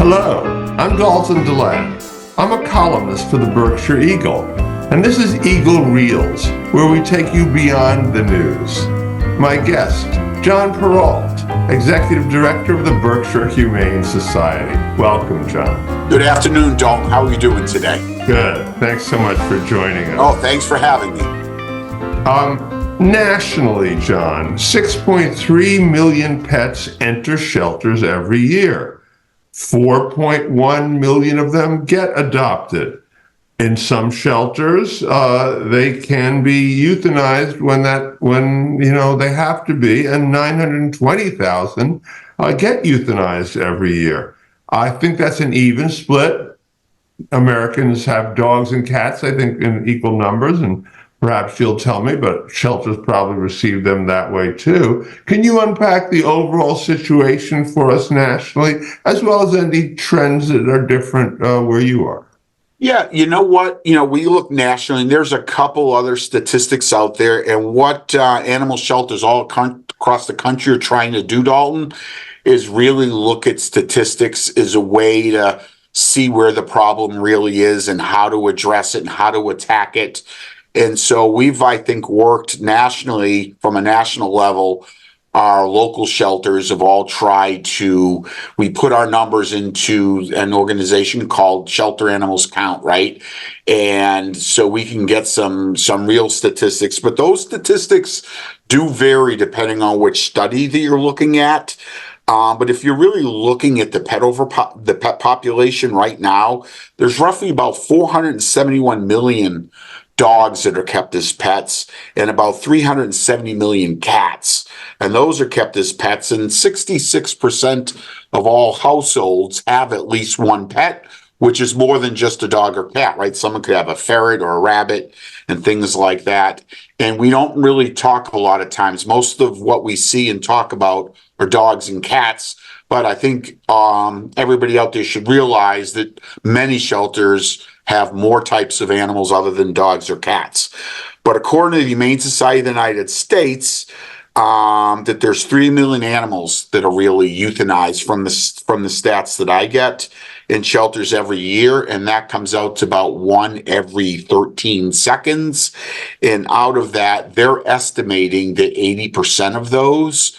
Hello, I'm Dalton Delan. I'm a columnist for the Berkshire Eagle, and this is Eagle Reels, where we take you beyond the news. My guest, John Perreault, Executive Director of the Berkshire Humane Society. Welcome, John. Good afternoon, Dalton. How are you doing today? Good. Thanks so much for joining us. Oh, thanks for having me. Nationally, John, 6.3 million pets enter shelters every year. 4.1 million of them get adopted. In some shelters, they can be euthanized when they have to be, and 920,000 get euthanized every year. I think that's an even split. Americans have dogs and cats, I think, in equal numbers, and perhaps you'll tell me, but shelters probably receive them that way too. Can you unpack the overall situation for us nationally, as well as any trends that are different where you are? Yeah, you know what? We look nationally, and there's a couple other statistics out there, and what animal shelters all across the country are trying to do, Dalton, is really look at statistics as a way to see where the problem really is and how to address it and how to attack it. And so we've, I think, worked nationally from a national level. Our local shelters have all tried to, we put our numbers into an organization called Shelter Animals Count, right? And so we can get some real statistics, but those statistics do vary depending on which study that you're looking at. But if you're really looking at the pet population right now, there's roughly about 471 million dogs that are kept as pets and about 370 million cats. And those are kept as pets, and 66% of all households have at least one pet, which is more than just a dog or cat, right? Someone could have a ferret or a rabbit and things like that. And we don't really talk a lot of times. Most of what we see and talk about are dogs and cats. But I think everybody out there should realize that many shelters have more types of animals other than dogs or cats. But according to the Humane Society of the United States, that there's 3 million animals that are really euthanized from the stats that I get in shelters every year, and that comes out to about 1 every 13 seconds. And out of that, they're estimating that 80% of those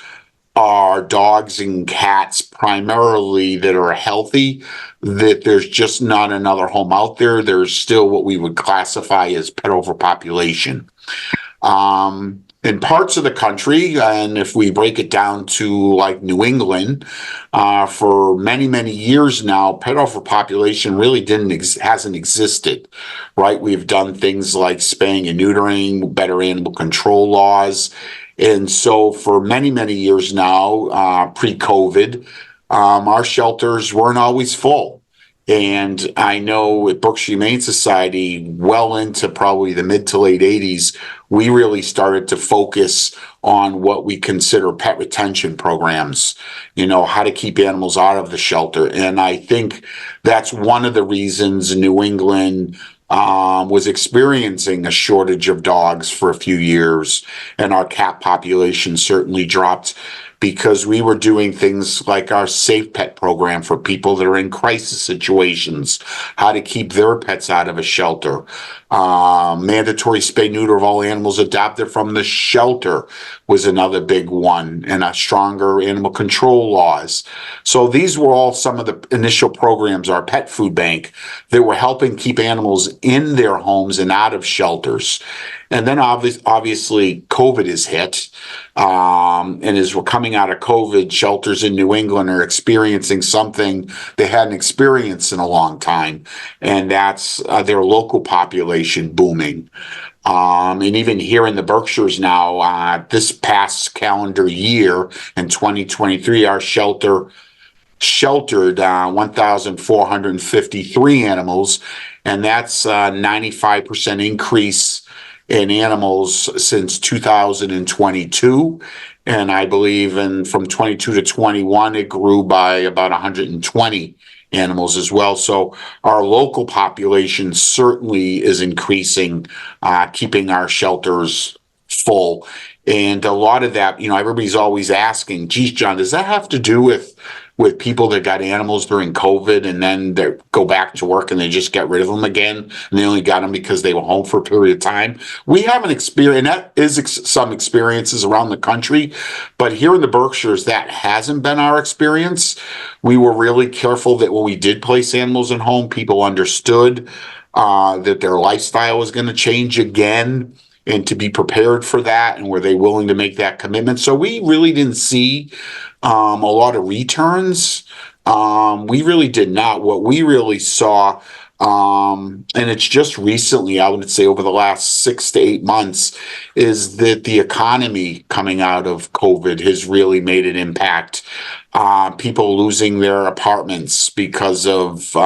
are dogs and cats primarily that are healthy, that there's just not another home out there. There's still what we would classify as pet overpopulation. In parts of the country, and if we break it down to like New England, for many, many years now, pet overpopulation really hasn't existed, right? We've done things like spaying and neutering, better animal control laws. And so for many, many years now, pre-COVID, our shelters weren't always full. And I know at Berkshire Humane Society, well into probably the mid to late 80s, we really started to focus on what we consider pet retention programs, how to keep animals out of the shelter. And I think that's one of the reasons New England was experiencing a shortage of dogs for a few years, and our cat population certainly dropped because we were doing things like our Safe Pet program for people that are in crisis situations, how to keep their pets out of a shelter, mandatory spay-neuter of all animals adopted from the shelter was another big one, and stronger animal control laws. So these were all some of the initial programs, our pet food bank, that were helping keep animals in their homes and out of shelters. And then obviously COVID has hit. And as we're coming out of COVID, shelters in New England are experiencing something they hadn't experienced in a long time. And that's their local population booming. And even here in the Berkshires now, this past calendar year in 2023, our sheltered 1,453 animals. And that's a 95% increase in animals since 2022. And I believe from 22 to 21, it grew by about 120 animals as well. So our local population certainly is increasing, keeping our shelters full. And a lot of that, everybody's always asking, geez, John, does that have to do with with people that got animals during COVID and then they go back to work and they just get rid of them again, and they only got them because they were home for a period of time. We haven't experienced, and that is some experiences around the country, but here in the Berkshires, that hasn't been our experience. We were really careful that when we did place animals in home, people understood that their lifestyle was going to change again, and to be prepared for that, and were they willing to make that commitment. So we really didn't see a lot of returns. We really did not. What we really saw, and it's just recently, I would say over the last 6 to 8 months, is that the economy coming out of COVID has really made an impact. People losing their apartments because of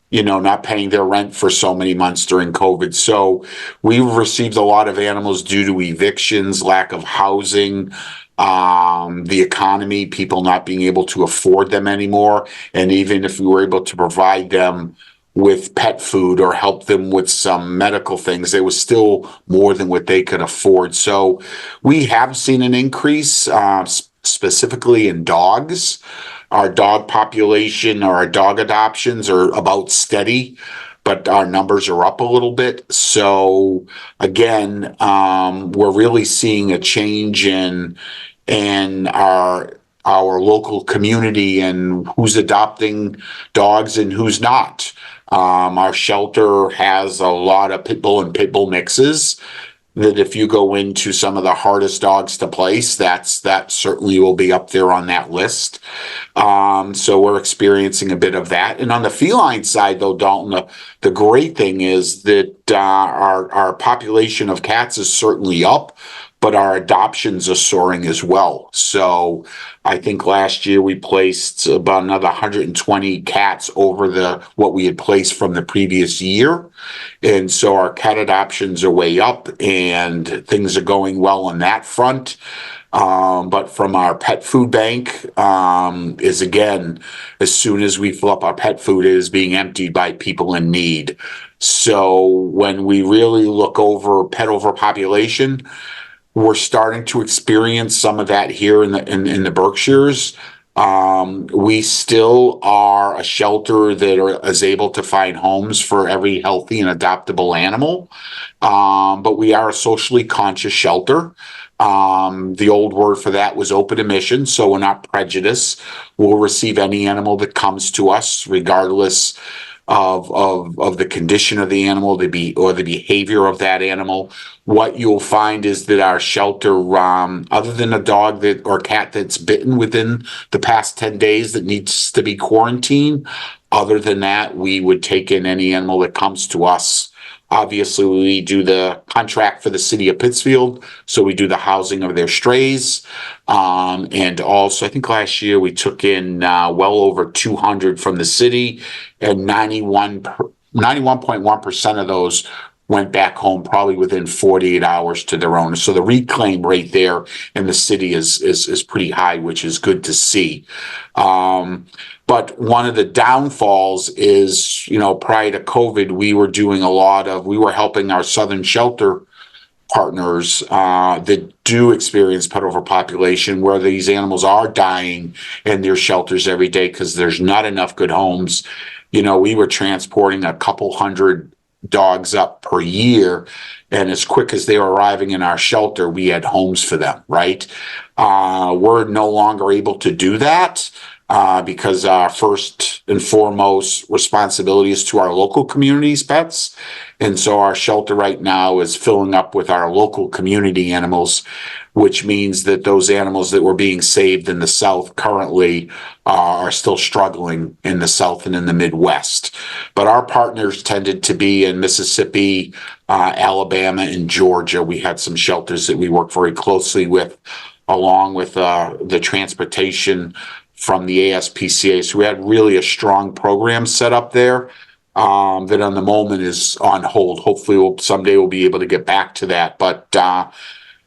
not paying their rent for so many months during COVID. So we've received a lot of animals due to evictions, lack of housing, the economy, people not being able to afford them anymore. And even if we were able to provide them with pet food or help them with some medical things, it was still more than what they could afford. So we have seen an increase, specifically in dogs. Our dog population or our dog adoptions are about steady, but our numbers are up a little bit. So again, we're really seeing a change in our local community and who's adopting dogs and who's not. Our shelter has a lot of pit bull and pit bull mixes that if you go into some of the hardest dogs to place, that certainly will be up there on that list. So we're experiencing a bit of that. And on the feline side, though, Dalton, the great thing is that our population of cats is certainly up, but our adoptions are soaring as well. So I think last year we placed about another 120 cats over what we had placed from the previous year. And so our cat adoptions are way up and things are going well on that front. But from our pet food bank is, again, as soon as we fill up our pet food, it is being emptied by people in need. So when we really look over pet overpopulation, we're starting to experience some of that here in the Berkshires. We still are a shelter that is able to find homes for every healthy and adoptable animal, but we are a socially conscious shelter. The old word for that was open admission, so we're not prejudiced. We'll receive any animal that comes to us, regardless of the condition of the animal, or the behavior of that animal. What you'll find is that our shelter, other than a dog or cat that's bitten within the past 10 days that needs to be quarantined, other than that, we would take in any animal that comes to us. Obviously, we do the contract for the city of Pittsfield, so we do the housing of their strays. And also, I think last year we took in well over 200 from the city, and 91.1% of those went back home probably within 48 hours to their owner. So the reclaim rate there in the city is pretty high, which is good to see. But one of the downfalls is, prior to COVID, we were helping our southern shelter partners that do experience pet overpopulation, where these animals are dying in their shelters every day because there's not enough good homes. We were transporting a couple hundred dogs up per year, and as quick as they were arriving in our shelter, we had homes for them, right? We're no longer able to do that because our first and foremost responsibility is to our local community's pets. And so our shelter right now is filling up with our local community animals, which means that those animals that were being saved in the South currently are still struggling in the South and in the Midwest. But our partners tended to be in Mississippi, Alabama, and Georgia. We had some shelters that we worked very closely with, along with the transportation from the ASPCA. So we had really a strong program set up there that on the moment is on hold. Hopefully someday we'll be able to get back to that. But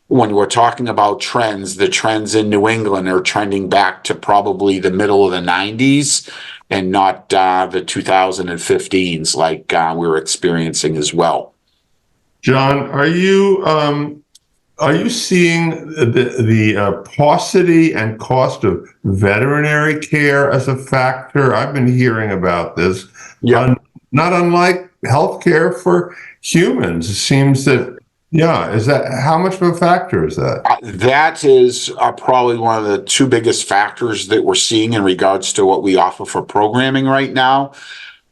when we're talking about trends, the trends in New England are trending back to probably the middle of the 90s and not the 2015s like we were experiencing as well. John, are you Are you seeing the paucity and cost of veterinary care as a factor? I've been hearing about this. Yeah. Not unlike healthcare for humans. It seems that, yeah, is that how much of a factor is that? That is probably one of the two biggest factors that we're seeing in regards to what we offer for programming right now.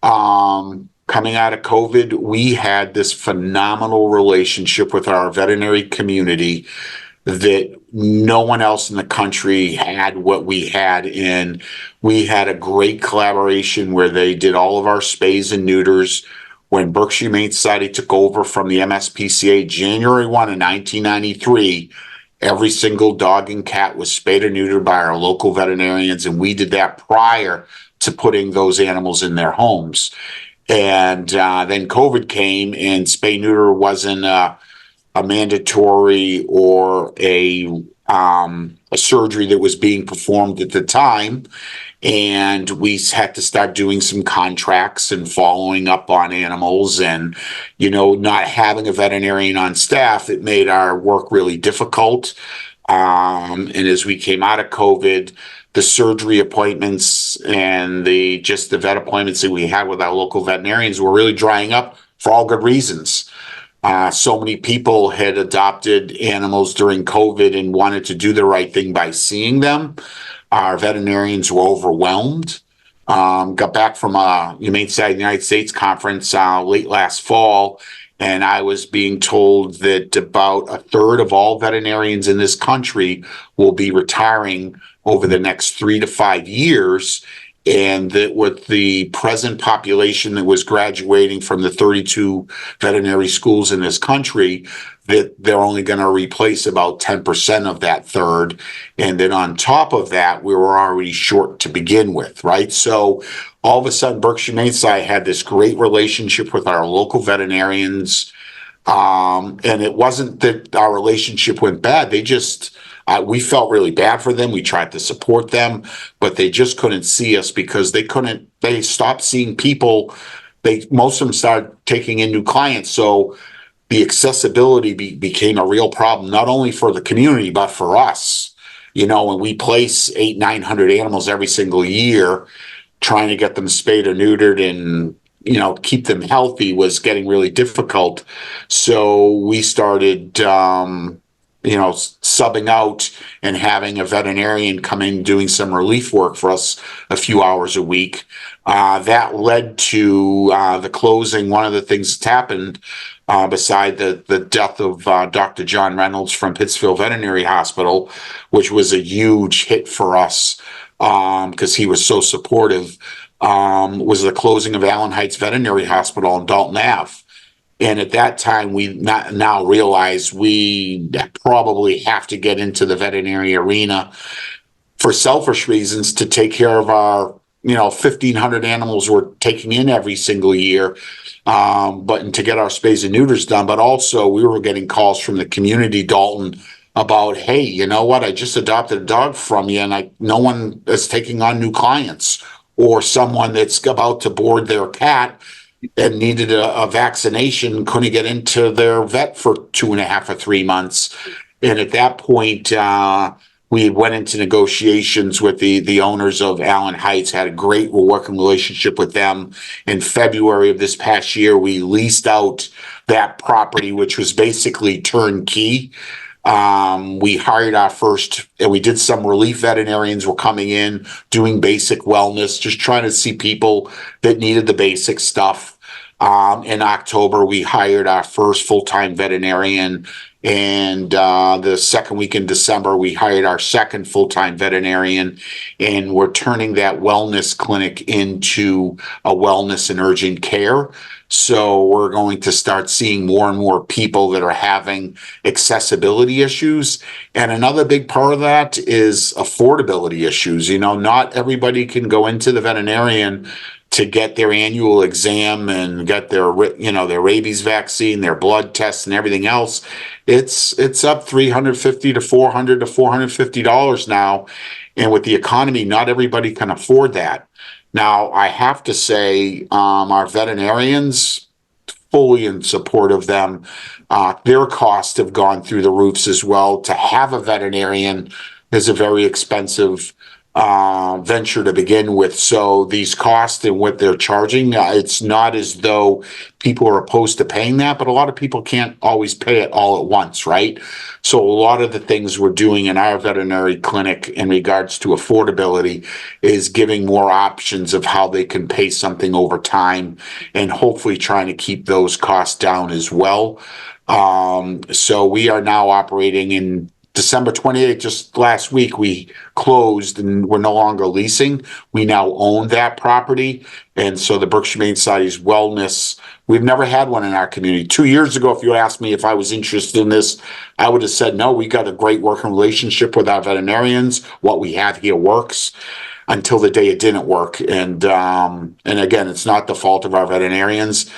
Coming out of COVID, we had this phenomenal relationship with our veterinary community that no one else in the country had what we had in. We had a great collaboration where they did all of our spays and neuters. When Berkshire Humane Society took over from the MSPCA January 1 of 1993, every single dog and cat was spayed or neutered by our local veterinarians, and we did that prior to putting those animals in their homes. And then COVID came, and spay neuter wasn't a mandatory or a surgery that was being performed at the time. And we had to start doing some contracts and following up on animals, and not having a veterinarian on staff, it made our work really difficult. And as we came out of COVID, the surgery appointments and the vet appointments that we had with our local veterinarians were really drying up for all good reasons. So many people had adopted animals during COVID and wanted to do the right thing by seeing them. Our veterinarians were overwhelmed. Got back from a Humane Society of the United States conference late last fall, and I was being told that about a third of all veterinarians in this country will be retiring over the next 3 to 5 years. And that with the present population that was graduating from the 32 veterinary schools in this country, that they're only going to replace about 10% of that third. And then on top of that, we were already short to begin with, right? So all of a sudden, Berkshire Humane Society had this great relationship with our local veterinarians. And it wasn't that our relationship went bad. We felt really bad for them. We tried to support them, but they just couldn't see us because they stopped seeing people. Most of them started taking in new clients. So the accessibility became a real problem, not only for the community, but for us. When we place 800-900 animals every single year, trying to get them spayed or neutered and keep them healthy was getting really difficult. So we started subbing out and having a veterinarian come in doing some relief work for us a few hours a week. That led to the closing. One of the things that's happened beside the death of Dr. John Reynolds from Pittsfield Veterinary Hospital, which was a huge hit for us because he was so supportive, was the closing of Allen Heights Veterinary Hospital on Dalton Ave. And at that time, we now realize we probably have to get into the veterinary arena for selfish reasons to take care of our, 1,500 animals we're taking in every single year, but to get our spays and neuters done. But also, we were getting calls from the community, Dalton, about, hey, you know what? I just adopted a dog from you, and no one is taking on new clients, or someone that's about to board their cat and needed a vaccination, couldn't get into their vet for 2.5 or 3 months. And at that point, we went into negotiations with the owners of Allen Heights, had a great working relationship with them. In February of this past year, we leased out that property, which was basically turnkey. We hired our first, and we did some relief veterinarians were coming in, doing basic wellness, just trying to see people that needed the basic stuff. In October, we hired our first full-time veterinarian, and the second week in December, we hired our second full-time veterinarian, and we're turning that wellness clinic into a wellness and urgent care. So we're going to start seeing more and more people that are having accessibility issues. And another big part of that is affordability issues. Not everybody can go into the veterinarian to get their annual exam and get their rabies vaccine, their blood tests, and everything else. It's up $350 to $400 to $450 now. And with the economy, not everybody can afford that. Now, I have to say, our veterinarians, fully in support of them. Their costs have gone through the roofs as well. To have a veterinarian is a very expensive venture to begin with. So these costs and what they're charging, it's not as though people are opposed to paying that, but a lot of people can't always pay it all at once, right? So a lot of the things we're doing in our veterinary clinic in regards to affordability is giving more options of how they can pay something over time and hopefully trying to keep those costs down as well. So we are now operating in December 28th, just last week, we closed and we're no longer leasing. We now own that property. And so the Berkshire Humane Society's wellness, we've never had one in our community. 2 years ago, if you asked me if I was interested in this, I would have said, no, we got a great working relationship with our veterinarians. What we have here works, until the day it didn't work. And again, it's not the fault of our veterinarians.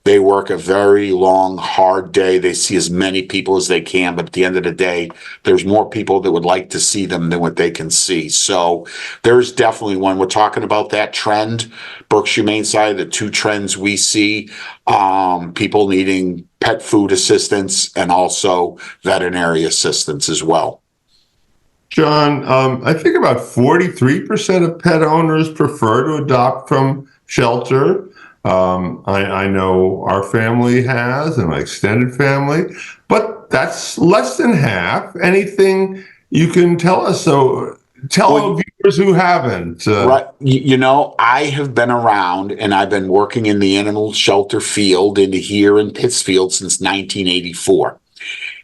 They work a very long, hard day. They see as many people as they can, but at the end of the day, there's more people that would like to see them than what they can see. So there's definitely, when we're talking about that trend, Berkshire Humane Society, the two trends we see, people needing pet food assistance and also veterinary assistance as well. John, I think about 43% of pet owners prefer to adopt from shelter. I know our family has, and my extended family, but that's less than half. Anything you can tell us? So tell viewers who haven't. Right. I have been around and I've been working in the animal shelter field here in Pittsfield since 1984.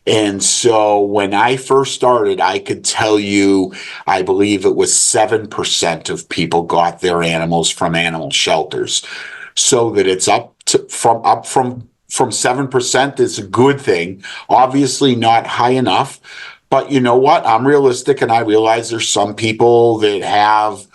And so when I first started, I could tell you, I believe it was 7% of people got their animals from animal shelters. So that it's up from 7% is a good thing. Obviously not high enough, but you know what? I'm realistic, and I realize there's some people that have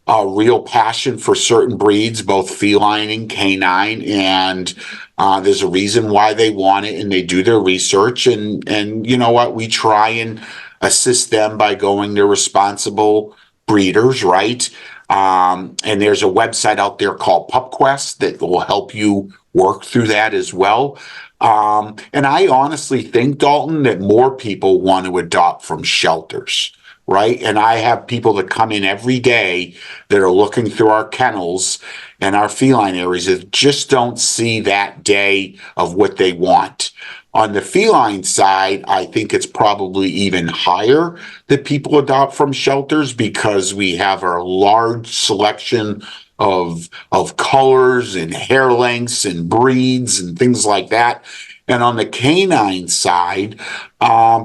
a real passion for certain breeds, both feline and canine, and there's a reason why they want it, and they do their research. And you know what? We try and assist them by going to responsible breeders, right? And there's a website out there called PupQuest that will help you work through that as well. And I honestly think, Dalton, that more people want to adopt from shelters, right? And I have people that come in every day that are looking through our kennels and our feline areas that just don't see that day of what they want. On the feline side, I think it's probably even higher that people adopt from shelters because we have a large selection of colors and hair lengths and breeds and things like that. And on the canine side,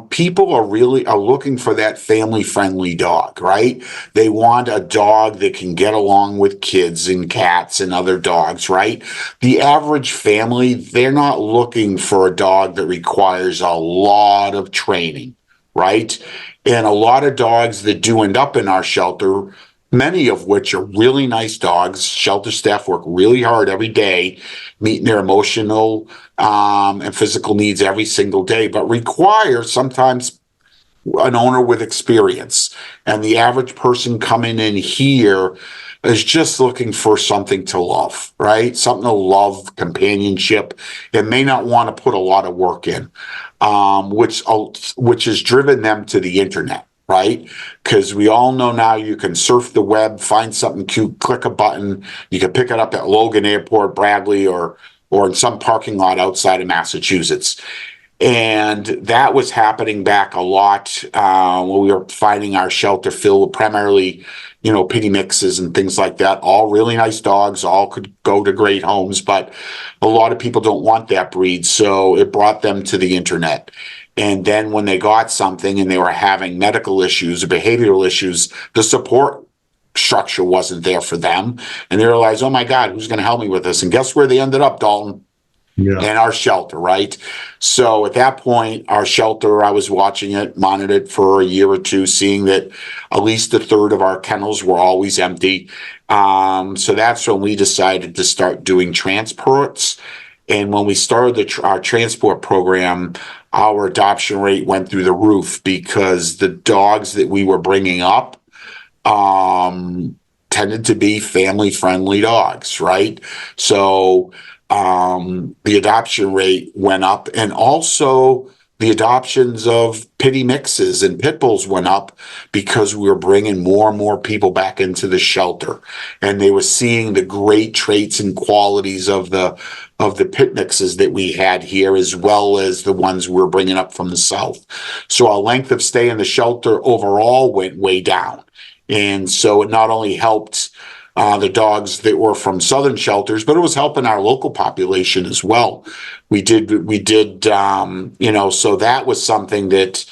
people are looking for that family-friendly dog, right? They want a dog that can get along with kids and cats and other dogs, right? The average family, they're not looking for a dog that requires a lot of training, right? And a lot of dogs that do end up in our shelter, many of which are really nice dogs. Shelter staff work really hard every day, meeting their emotional and physical needs every single day, but require sometimes an owner with experience. And the average person coming in here is just looking for something to love, right? Something to love, companionship, and may not want to put a lot of work in, which has driven them to the internet. Right? Because we all know now you can surf the web, find something cute, click a button. You can pick it up at Logan Airport, Bradley, or in some parking lot outside of Massachusetts. And that was happening back a lot when we were finding our shelter filled primarily, pitty mixes and things like that. All really nice dogs, all could go to great homes, but a lot of people don't want that breed. So it brought them to the internet. And then when they got something and they were having medical issues or behavioral issues, the support structure wasn't there for them. And they realized, oh my God, who's going to help me with this? And guess where they ended up, Dalton? Yeah. In our shelter, right? So at that point, our shelter, I was watching it, monitored for a year or two, seeing that at least a third of our kennels were always empty. So that's when we decided to start doing transports. And when we started our transport program, our adoption rate went through the roof because the dogs that we were bringing up tended to be family-friendly dogs, right? So the adoption rate went up, and also the adoptions of pitty mixes and pit bulls went up because we were bringing more and more people back into the shelter, and they were seeing the great traits and qualities of the pit mixes that we had here, as well as the ones we were bringing up from the south. So our length of stay in the shelter overall went way down, and so it not only helped the dogs that were from southern shelters, but it was helping our local population as well. We did, so that was something that,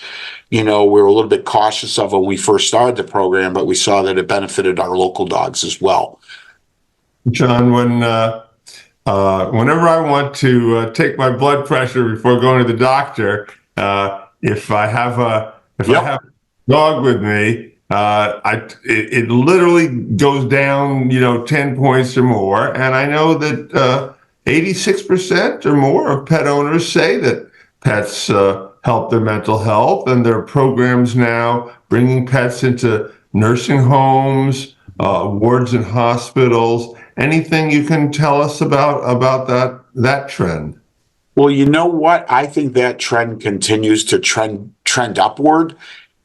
we were a little bit cautious of when we first started the program, but we saw that it benefited our local dogs as well. John, whenever I want to take my blood pressure before going to the doctor, if I have a dog with me, it literally goes down, 10 points or more. And I know that 86% or more of pet owners say that pets help their mental health, and there are programs now bringing pets into nursing homes, wards in hospitals. Anything you can tell us about that trend? Well, you know what? I think that trend continues to trend upward.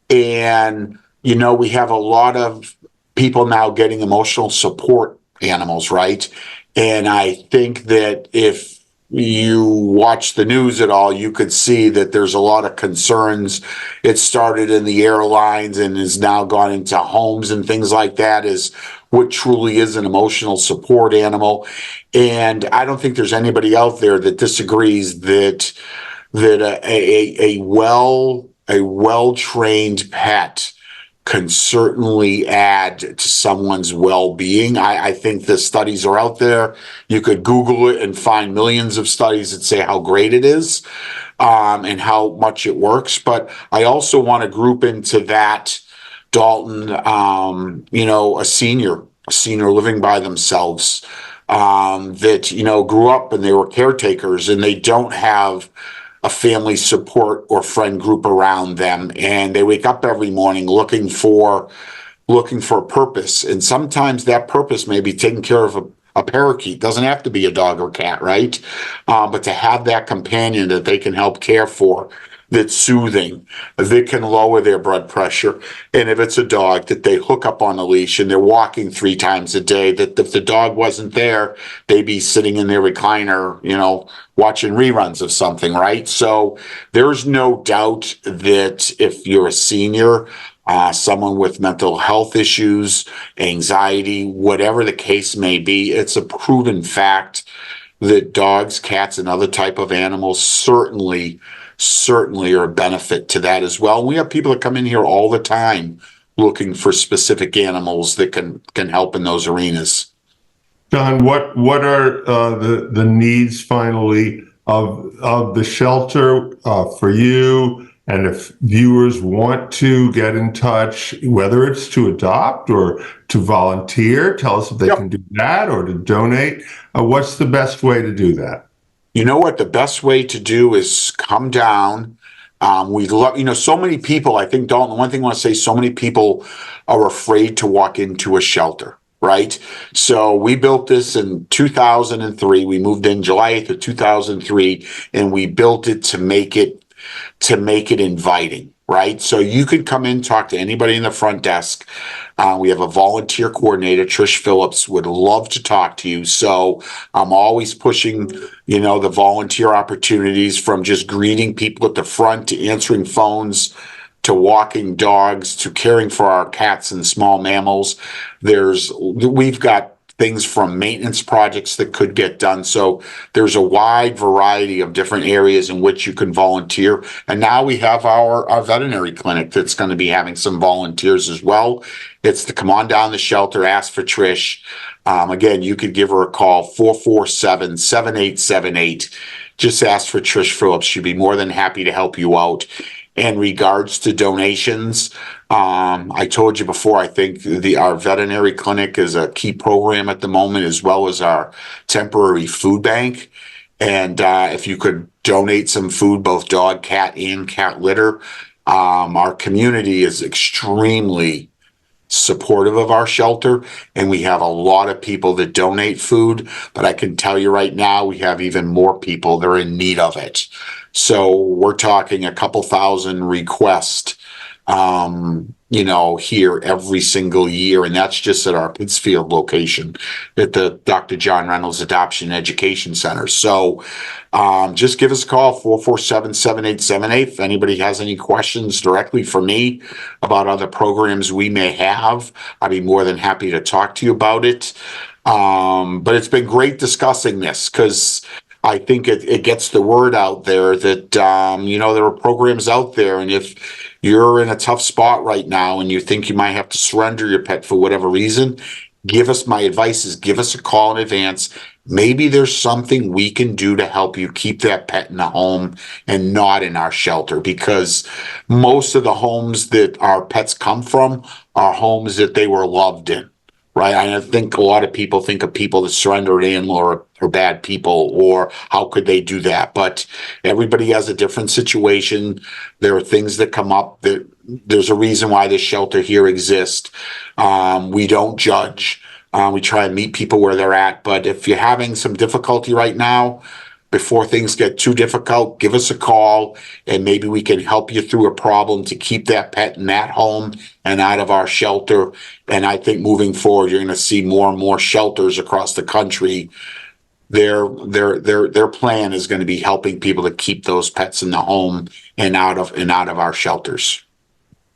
And we have a lot of people now getting emotional support animals, right? And I think that if you watch the news at all, you could see that there's a lot of concerns. It started in the airlines and has now gone into homes and things like that, is what truly is an emotional support animal. And I don't think there's anybody out there that disagrees that a well-trained pet can certainly add to someone's well-being. I think the studies are out there. You could Google it and find millions of studies that say how great it is, and how much it works. But I also want to group into that, Dalton, a senior living by themselves, that, grew up and they were caretakers and they don't have a family support or friend group around them, and they wake up every morning looking for a purpose. And sometimes that purpose may be taking care of a parakeet. Doesn't have to be a dog or cat, right? But to have that companion that they can help care for, that's soothing, that can lower their blood pressure. And if it's a dog, that they hook up on a leash and they're walking 3 times a day, that if the dog wasn't there, they'd be sitting in their recliner, watching reruns of something, right? So there's no doubt that if you're a senior, someone with mental health issues, anxiety, whatever the case may be, it's a proven fact that dogs, cats, and other type of animals certainly are a benefit to that as well. We have people that come in here all the time looking for specific animals that can help in those arenas. John, what are the needs finally of the shelter for you? And if viewers want to get in touch, whether it's to adopt or to volunteer, tell us if they can do that, or to donate. What's the best way to do that? You know what? The best way to do is come down. We love, so many people, I think, Dalton, the one thing I want to say, so many people are afraid to walk into a shelter, right? So we built this in 2003. We moved in July 8th of 2003, and we built it to make it inviting, right? So you could come in, talk to anybody in the front desk. We have a volunteer coordinator, Trish Phillips, would love to talk to you. So I'm always pushing, the volunteer opportunities, from just greeting people at the front to answering phones to walking dogs to caring for our cats and small mammals. We've got things from maintenance projects that could get done. So there's a wide variety of different areas in which you can volunteer. And now we have our veterinary clinic that's going to be having some volunteers as well. It's to come on down the shelter, ask for Trish. Again, you could give her a call, 447-7878. Just ask for Trish Phillips. She'd be more than happy to help you out. In regards to donations, I told you before, I think our veterinary clinic is a key program at the moment, as well as our temporary food bank. And if you could donate some food, both dog, cat, and cat litter, our community is extremely supportive of our shelter, and we have a lot of people that donate food, but I can tell you right now, we have even more people that are in need of it. So we're talking a couple thousand requests, here every single year. And that's just at our Pittsfield location at the Dr. John Reynolds Adoption Education Center. So just give us a call, 447-7878. If anybody has any questions directly for me about other programs we may have, I'd be more than happy to talk to you about it. But it's been great discussing this, because I think it gets the word out there that, there are programs out there. And if you're in a tough spot right now and you think you might have to surrender your pet for whatever reason, my advice is give us a call in advance. Maybe there's something we can do to help you keep that pet in the home and not in our shelter, because most of the homes that our pets come from are homes that they were loved in. Right. I think a lot of people think of people that surrender an animal or bad people, or how could they do that? But everybody has a different situation. There are things that come up. There's a reason why this shelter here exists. We don't judge. We try and meet people where they're at. But if you're having some difficulty right now, before things get too difficult, give us a call, and maybe we can help you through a problem to keep that pet in that home and out of our shelter. And I think moving forward, you're going to see more and more shelters across the country. Their plan is going to be helping people to keep those pets in the home and out of our shelters.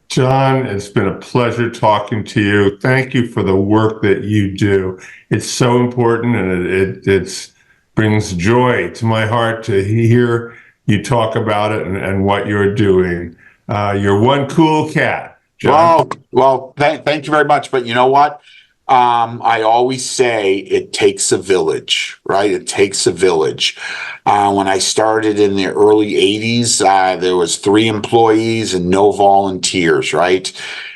John, it's been a pleasure talking to you. Thank you for the work that you do. It's so important, and it brings joy to my heart to hear you talk about it and what you're doing. You're one cool cat, John. Well, thank you very much. But you know what? I always say it takes a village, right? It takes a village. When I started in the early 80s, there was 3 employees and no volunteers, right?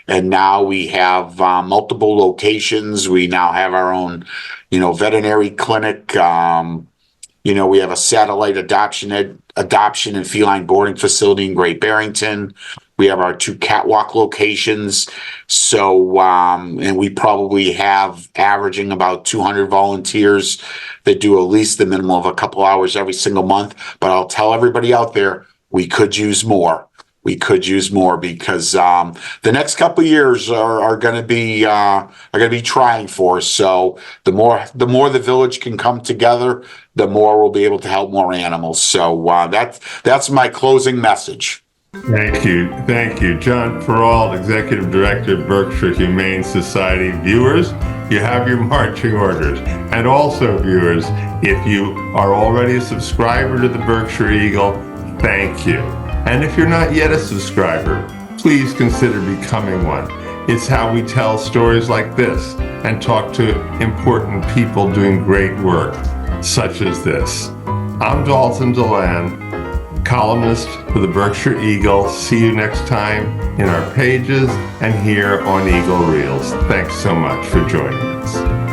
And now we have multiple locations. We now have our own, veterinary clinic. We have a satellite adoption and feline boarding facility in Great Barrington. We have our 2 catwalk locations. So, and we probably have averaging about 200 volunteers that do at least the minimum of a couple hours every single month. But I'll tell everybody out there, we could use more. We could use more, because the next couple of years are going to be trying for us. So the more the village can come together, the more we'll be able to help more animals. So that's my closing message. Thank you, John Perreault, Executive Director of Berkshire Humane Society. Viewers, you have your marching orders. And also, viewers, if you are already a subscriber to the Berkshire Eagle, thank you. And if you're not yet a subscriber, please consider becoming one. It's how we tell stories like this and talk to important people doing great work, such as this. I'm Dalton Delan, columnist for the Berkshire Eagle. See you next time in our pages and here on Eagle Reels. Thanks so much for joining us.